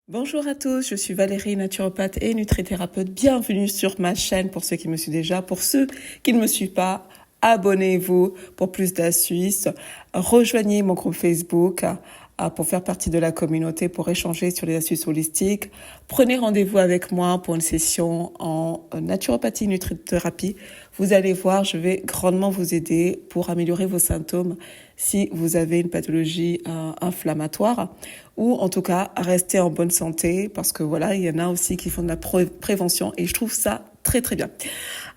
Bonjour à tous, je suis Valérie, naturopathe et nutrithérapeute. Bienvenue sur ma chaîne pour ceux qui me suivent déjà. Pour ceux qui ne me suivent pas, abonnez-vous pour plus d'astuces. Rejoignez mon groupe Facebook pour faire partie de la communauté, pour échanger sur les astuces holistiques. Prenez rendez-vous avec moi pour une session en naturopathie, nutrithérapie. Vous allez voir, je vais grandement vous aider pour améliorer vos symptômes si vous avez une pathologie inflammatoire ou en tout cas rester en bonne santé parce que voilà, il y en a aussi qui font de la prévention et je trouve ça très très bien.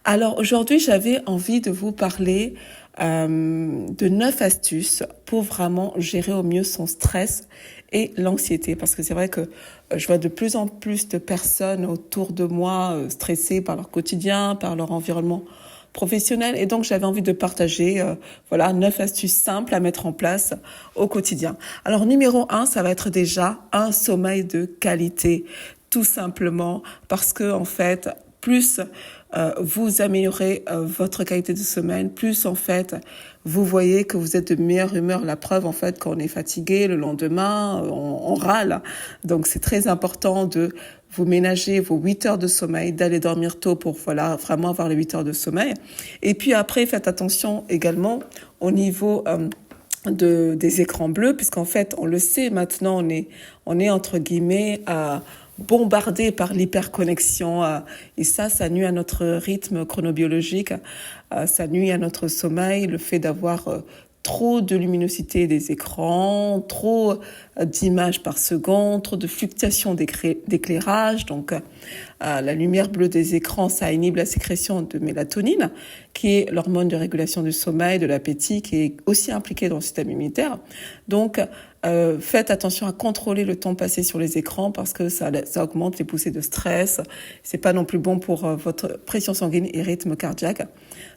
Alors aujourd'hui, j'avais envie de vous parler de 9 astuces pour vraiment gérer au mieux son stress et l'anxiété. Parce que c'est vrai que je vois de plus en plus de personnes autour de moi stressées par leur quotidien, par leur environnement professionnel. Et donc, j'avais envie de partager 9 astuces simples à mettre en place au quotidien. Alors, numéro 1, ça va être déjà un sommeil de qualité. Tout simplement parce que, en fait, plus vous améliorez votre qualité de sommeil, plus en fait vous voyez que vous êtes de meilleure humeur. La preuve en fait quand on est fatigué le lendemain, on râle. Donc c'est très important de vous ménager vos 8 heures de sommeil, d'aller dormir tôt pour vraiment avoir les 8 heures de sommeil. Et puis après faites attention également au niveau des écrans bleus, puisqu'en fait on le sait maintenant, on est entre guillemets bombardé par l'hyperconnexion et ça nuit à notre rythme chronobiologique, ça nuit à notre sommeil, le fait d'avoir trop de luminosité des écrans, trop d'images par seconde, trop de fluctuations d'éclairage. Donc, la lumière bleue des écrans, ça inhibe la sécrétion de mélatonine, qui est l'hormone de régulation du sommeil, de l'appétit, qui est aussi impliquée dans le système immunitaire. Donc, faites attention à contrôler le temps passé sur les écrans parce que ça augmente les poussées de stress. C'est pas non plus bon pour votre pression sanguine et rythme cardiaque.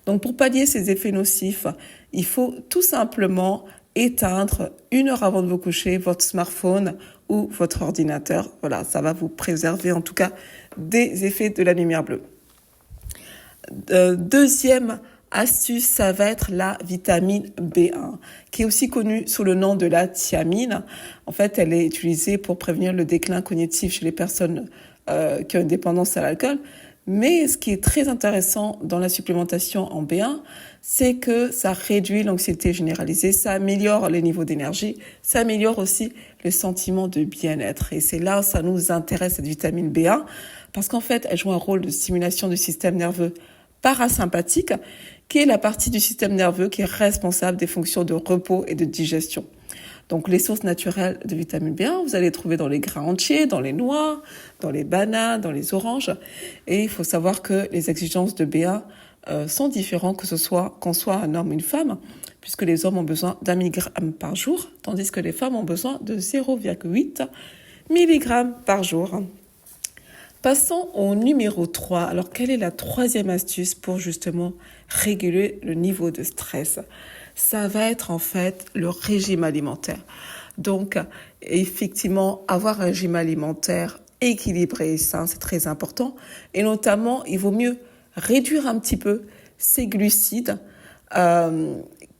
Donc, pour pallier ces effets nocifs, il faut tout simplement éteindre 1 heure avant de vous coucher votre smartphone ou votre ordinateur. Voilà, ça va vous préserver en tout cas des effets de la lumière bleue. Deuxième astuce, ça va être la vitamine B1, qui est aussi connue sous le nom de la thiamine. En fait, elle est utilisée pour prévenir le déclin cognitif chez les personnes qui ont une dépendance à l'alcool. Mais ce qui est très intéressant dans la supplémentation en B1, c'est que ça réduit l'anxiété généralisée, ça améliore les niveaux d'énergie, ça améliore aussi le sentiment de bien-être. Et c'est là où ça nous intéresse, cette vitamine B1, parce qu'en fait, elle joue un rôle de stimulation du système nerveux parasympathique, qui est la partie du système nerveux qui est responsable des fonctions de repos et de digestion. Donc, les sources naturelles de vitamine B1, vous allez les trouver dans les grains entiers, dans les noix, dans les bananes, dans les oranges. Et il faut savoir que les exigences de B1 sont différentes qu'on soit un homme ou une femme, puisque les hommes ont besoin d'1 milligramme par jour, tandis que les femmes ont besoin de 0,8 milligrammes par jour. Passons au numéro 3. Alors, quelle est la troisième astuce pour justement réguler le niveau de stress ? Ça va être en fait le régime alimentaire. Donc, effectivement, avoir un régime alimentaire équilibré et sain, c'est très important. Et notamment, il vaut mieux réduire un petit peu ses glucides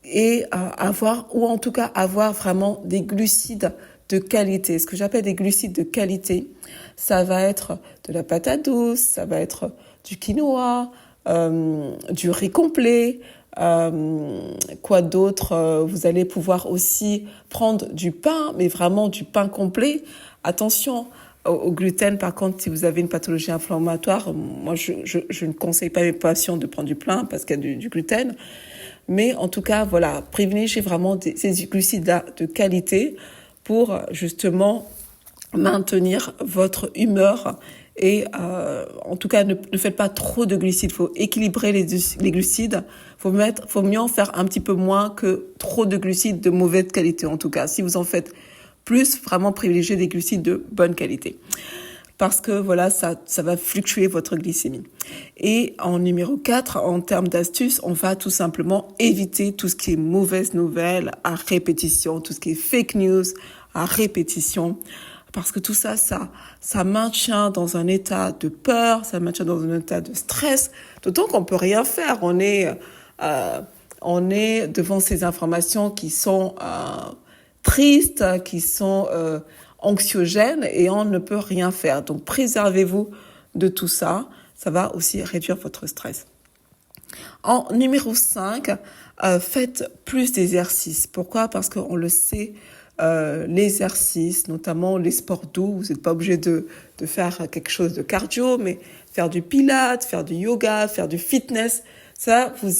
et avoir vraiment des glucides de qualité. Ce que j'appelle des glucides de qualité, ça va être de la patate douce, ça va être du quinoa, du riz complet, quoi d'autre, vous allez pouvoir aussi prendre du pain, mais vraiment du pain complet. Attention au gluten, par contre, si vous avez une pathologie inflammatoire, moi je ne conseille pas à mes patients de prendre du pain parce qu'il y a du gluten. Mais en tout cas, voilà, privilégiez vraiment ces glucides-là de qualité pour justement maintenir votre humeur et en tout cas ne faites pas trop de glucides, il faut équilibrer les glucides, faut mieux en faire un petit peu moins que trop de glucides de mauvaise qualité. En tout cas, si vous en faites plus, vraiment privilégiez des glucides de bonne qualité parce que voilà, ça va fluctuer votre glycémie. Et en numéro 4, en termes d'astuces, on va tout simplement éviter tout ce qui est mauvaise nouvelle à répétition, tout ce qui est fake news à répétition, parce que tout ça maintient dans un état de peur, ça maintient dans un état de stress, d'autant qu'on peut rien faire. On est devant ces informations qui sont tristes, qui sont anxiogène et on ne peut rien faire. Donc, préservez-vous de tout ça. Ça va aussi réduire votre stress. En numéro 5, faites plus d'exercices. Pourquoi? Parce qu'on le sait, l'exercice, notamment les sports doux, vous n'êtes pas obligé de faire quelque chose de cardio, mais faire du pilates, faire du yoga, faire du fitness, ça, vous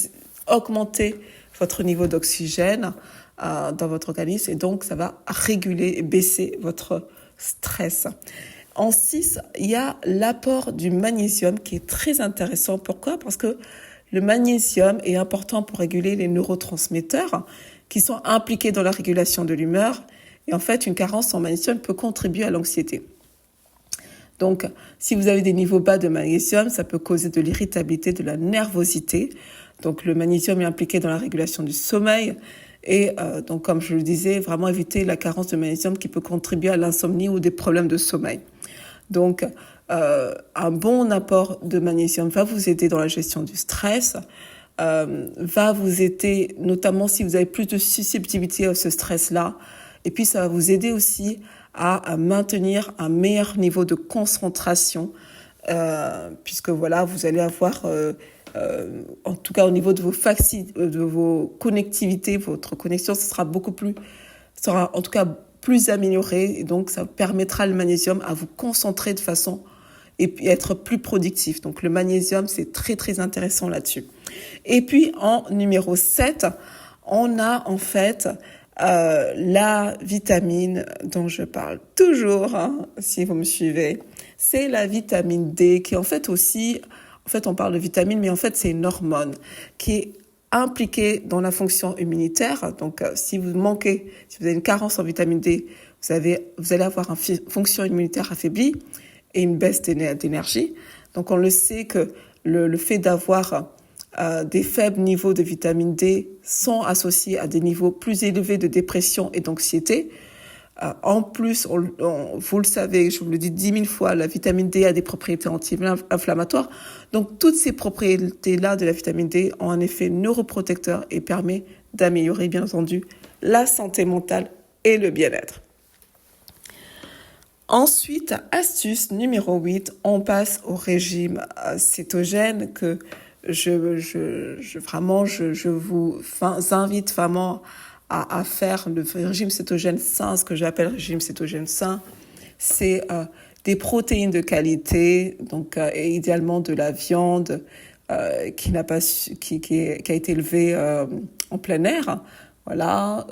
augmentez votre niveau d'oxygène dans votre organisme et donc ça va réguler et baisser votre stress. En 6, il y a l'apport du magnésium qui est très intéressant. Pourquoi? Parce que le magnésium est important pour réguler les neurotransmetteurs qui sont impliqués dans la régulation de l'humeur. Et en fait, une carence en magnésium peut contribuer à l'anxiété. Donc, si vous avez des niveaux bas de magnésium, ça peut causer de l'irritabilité, de la nervosité. Donc, le magnésium est impliqué dans la régulation du sommeil. Et donc, comme je le disais, vraiment éviter la carence de magnésium qui peut contribuer à l'insomnie ou des problèmes de sommeil. Donc, un bon apport de magnésium va vous aider dans la gestion du stress, va vous aider notamment si vous avez plus de susceptibilité à ce stress-là. Et puis, ça va vous aider aussi à maintenir un meilleur niveau de concentration, puisque voilà, vous allez avoir, en tout cas au niveau de vos connectivités, votre connexion, sera en tout cas plus améliorée, et donc ça permettra le magnésium à vous concentrer de façon et puis être plus productif. Donc le magnésium, c'est très très intéressant là-dessus. Et puis en numéro 7, on a en fait la vitamine dont je parle toujours, si vous me suivez, c'est la vitamine D qui est en fait aussi, on parle de vitamine, mais en fait c'est une hormone qui est impliquée dans la fonction immunitaire. Donc si vous avez une carence en vitamine D, vous allez avoir une fonction immunitaire affaiblie et une baisse d'énergie. Donc on le sait que le fait d'avoir des faibles niveaux de vitamine D sont associés à des niveaux plus élevés de dépression et d'anxiété. En plus, vous le savez, je vous le dis 10 000 fois, la vitamine D a des propriétés anti-inflammatoires. Donc, toutes ces propriétés-là de la vitamine D ont un effet neuroprotecteur et permet d'améliorer, bien entendu, la santé mentale et le bien-être. Ensuite, astuce numéro 8, on passe au régime cétogène que je vous invite vraiment à faire le régime cétogène sain, ce que j'appelle régime cétogène sain. C'est des protéines de qualité, donc et idéalement de la viande qui a été élevée en plein air, voilà,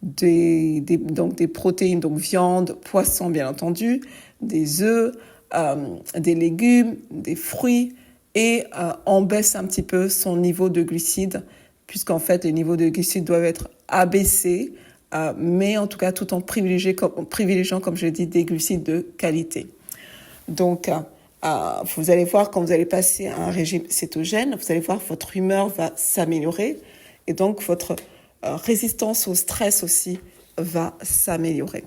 donc des protéines, donc viande, poisson bien entendu, des œufs, des légumes, des fruits. Et on baisse un petit peu son niveau de glucides, puisqu'en fait, les niveaux de glucides doivent être abaissés, mais en tout cas, tout en privilégiant, comme je l'ai dit, des glucides de qualité. Donc, vous allez voir, quand vous allez passer à un régime cétogène, vous allez voir, votre humeur va s'améliorer, et donc votre résistance au stress aussi va s'améliorer.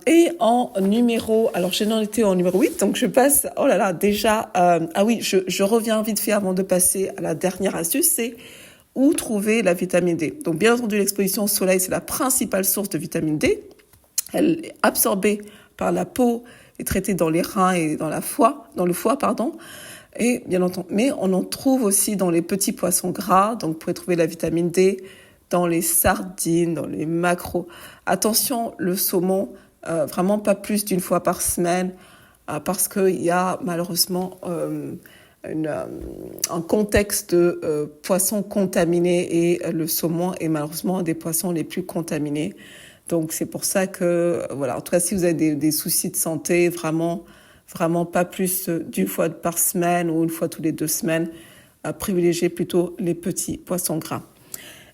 Et en numéro, alors j'en étais en numéro 8, donc je passe, je reviens vite fait avant de passer à la dernière astuce, c'est où trouver la vitamine D. Donc bien entendu, l'exposition au soleil, c'est la principale source de vitamine D. Elle est absorbée par la peau et traitée dans les reins et dans le foie. Et bien entendu, mais on en trouve aussi dans les petits poissons gras, donc vous pouvez trouver la vitamine D dans les sardines, dans les maquereaux. Attention, le saumon, vraiment pas plus d'une fois par semaine, parce qu'il y a malheureusement un contexte de poissons contaminés et le saumon est malheureusement un des poissons les plus contaminés. Donc c'est pour ça que, voilà, en tout cas si vous avez des soucis de santé, vraiment pas plus d'une fois par semaine ou une fois tous les 2 semaines, privilégiez plutôt les petits poissons gras.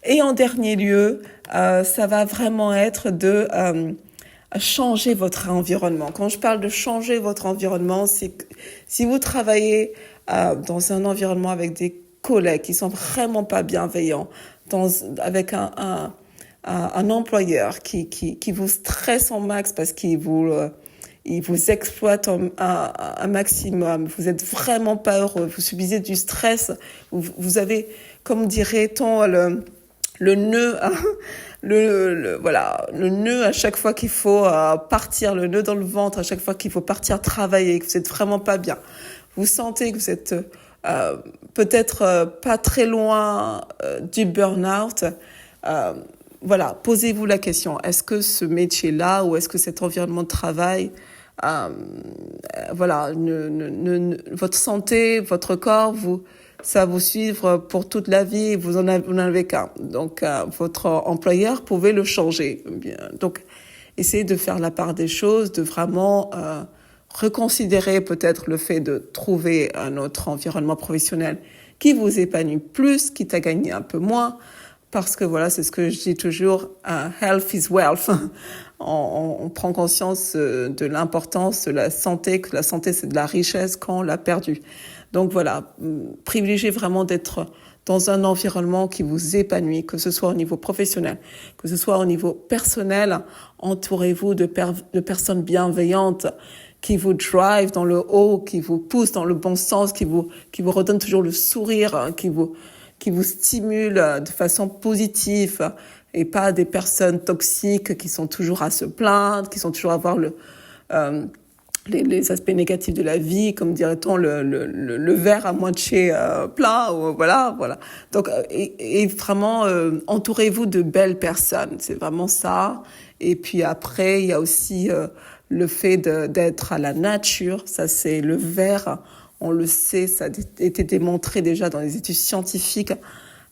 Et en dernier lieu, ça va vraiment être de changer votre environnement. Quand je parle de changer votre environnement, c'est que si vous travaillez dans un environnement avec des collègues qui sont vraiment pas bienveillants, avec un employeur qui vous stresse en max parce qu'il vous exploite un maximum, vous êtes vraiment pas heureux, vous subissez du stress, vous avez, comme dirait-on, le nœud, voilà, le nœud à chaque fois qu'il faut partir, le nœud dans le ventre à chaque fois qu'il faut partir travailler, que vous êtes vraiment pas bien. Vous sentez que vous êtes peut-être pas très loin du burn-out. Voilà, posez-vous la question, est-ce que ce métier-là ou est-ce que cet environnement de travail, voilà, votre santé, votre corps, ça va vous suivre pour toute la vie, vous n'en avez qu'un. Donc, votre employeur pouvait le changer. Donc, essayez de faire la part des choses, de vraiment reconsidérer peut-être le fait de trouver un autre environnement professionnel qui vous épanouit plus, quitte à gagner un peu moins. Parce que voilà, c'est ce que je dis toujours, health is wealth. On prend conscience de l'importance de la santé, que la santé c'est de la richesse quand on l'a perdue. Donc voilà, privilégiez vraiment d'être dans un environnement qui vous épanouit, que ce soit au niveau professionnel, que ce soit au niveau personnel. Entourez-vous de personnes bienveillantes qui vous drive dans le haut, qui vous poussent dans le bon sens, qui vous redonnent toujours le sourire, qui vous stimule de façon positive et pas des personnes toxiques qui sont toujours à se plaindre, qui sont toujours à voir les aspects négatifs de la vie, comme dirait-on, le verre à moitié plein, ou voilà. Donc, et vraiment, entourez-vous de belles personnes, c'est vraiment ça. Et puis après, il y a aussi le fait d'être à la nature, ça c'est le verre. On le sait, ça a été démontré déjà dans les études scientifiques.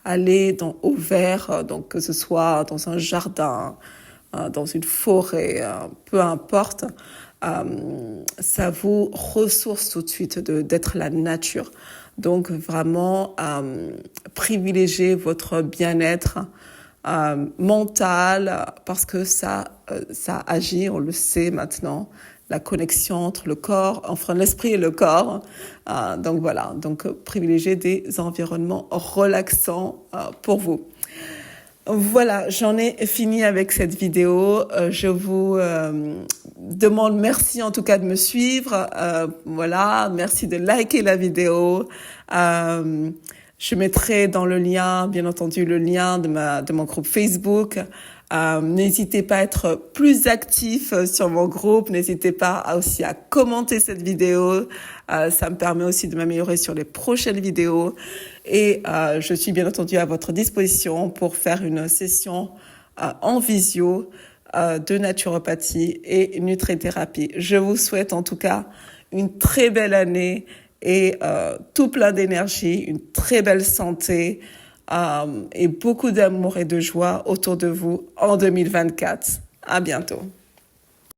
Aller au vert, donc que ce soit dans un jardin, dans une forêt, peu importe, ça vous ressource tout de suite d'être la nature. Donc vraiment, privilégiez votre bien-être mental parce que ça agit, on le sait maintenant. La connexion entre le corps, enfin l'esprit et le corps. Donc voilà, donc privilégiez des environnements relaxants pour vous. Voilà, j'en ai fini avec cette vidéo. Je vous demande merci en tout cas de me suivre. Voilà, merci de liker la vidéo. Je mettrai dans le lien, bien entendu, le lien de mon groupe Facebook. N'hésitez pas à être plus actif sur mon groupe. N'hésitez pas aussi à commenter cette vidéo. Ça me permet aussi de m'améliorer sur les prochaines vidéos. Et je suis bien entendu à votre disposition pour faire une session en visio de naturopathie et nutrithérapie. Je vous souhaite en tout cas une très belle année et tout plein d'énergie, une très belle santé. Et beaucoup d'amour et de joie autour de vous en 2024. À bientôt.